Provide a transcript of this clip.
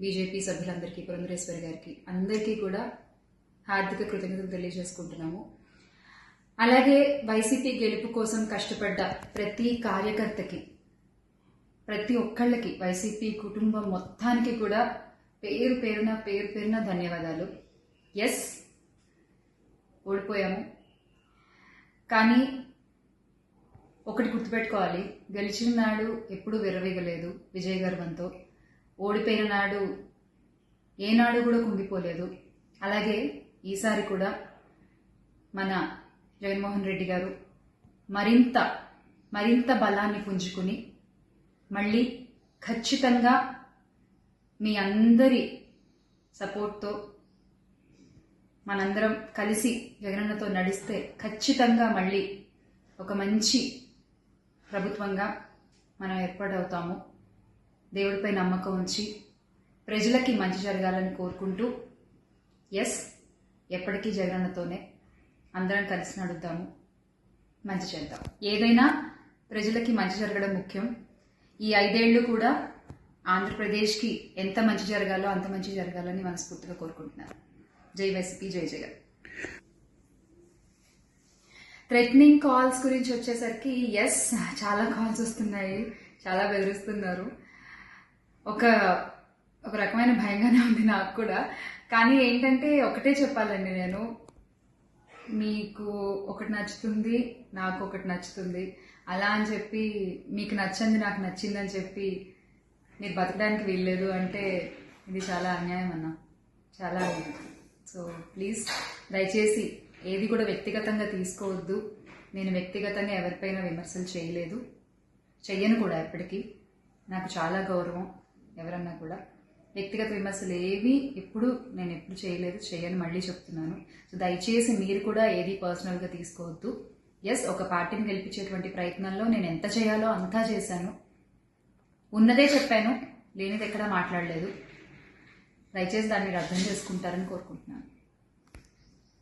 BJP సభ్యులందరికీ, పురంధరేశ్వరి గారికి అందరికీ కూడా హార్దిక కృతజ్ఞతలు తెలియజేసుకుంటున్నాము. అలాగే వైసీపీ గెలుపు కోసం కష్టపడ్డ ప్రతి కార్యకర్తకి, ప్రతి ఒక్కళ్ళకి, వైసీపీ కుటుంబం మొత్తానికి కూడా పేరు పేరున ధన్యవాదాలు. ఎస్, ఓడిపోయాము, కానీ ఒకటి గుర్తుపెట్టుకోవాలి, గెలిచిన నాడు ఎప్పుడూ విర్రవీగలేదు విజయ గర్వంతో, ఓడిపోయిన నాడు ఏనాడు కూడా కుంగిపోలేదు. అలాగే ఈసారి కూడా మన జగన్మోహన్ రెడ్డి గారు మరింత బలాన్ని పుంజుకుని మళ్ళీ ఖచ్చితంగా మీ అందరి సపోర్ట్తో మనందరం కలిసి జగనన్నతో నడిస్తే ఖచ్చితంగా మళ్ళీ ఒక మంచి ప్రభుత్వంగా మనం ఏర్పాటవుతాము. దేవుడిపై నమ్మకం ఉంచి ప్రజలకి మంచి జరగాలని కోరుకుంటూ, ఎస్, ఎప్పటికీ జగనన్నతోనే అందరం కలిసి నడుద్దాము, మంచి చేద్దాం. ఏదైనా ప్రజలకి మంచి జరగడం ముఖ్యం. ఈ 5 ఏళ్లు కూడా ఆంధ్రప్రదేశ్కి ఎంత మంచి జరగాలో అంత మంచి జరగాలని మనస్ఫూర్తిగా కోరుకుంటున్నాను. జై వైసీపీ, జై జగన్. థ్రెటనింగ్ కాల్స్ గురించి వచ్చేసరికి, ఎస్, చాలా కాల్స్ వస్తున్నాయి, చాలా బెదిరిస్తున్నారు. ఒక రకమైన భయంగానే ఉంది నాకు కూడా. కానీ ఏంటంటే ఒకటే చెప్పాలండి, నేను మీకు ఒకటి నచ్చుతుంది, నాకు ఒకటి నచ్చుతుంది, అలా అని చెప్పి మీకు నచ్చింది నాకు నచ్చిందని చెప్పి మీరు బతకడానికి వీల్లేదు అంటే ఇది చాలా అన్యాయం అన్న, చాలా అన్యాయం. సో ప్లీజ్ దయచేసి ఏది కూడా వ్యక్తిగతంగా తీసుకోవద్దు. నేను వ్యక్తిగతంగా ఎవరిపైన విమర్శలు చేయలేదు, చెయ్యను కూడా. ఎప్పటికీ నాకు చాలా గౌరవం. ఎవరన్నా కూడా వ్యక్తిగత విమర్శలు ఏవి నేను ఎప్పుడు చేయలేదు, చేయని మళ్ళీ చెప్తున్నాను. సో దయచేసి మీరు కూడా ఏది పర్సనల్గా తీసుకోవద్దు. ఎస్, ఒక పార్టీని గెలిపించేటువంటి ప్రయత్నంలో నేను ఎంత చేయాలో అంతా చేశాను, ఉన్నదే చెప్పాను, లేనిది ఎక్కడా మాట్లాడలేదు. దయచేసి దాన్ని అర్థం చేసుకుంటారని కోరుకుంటున్నాను.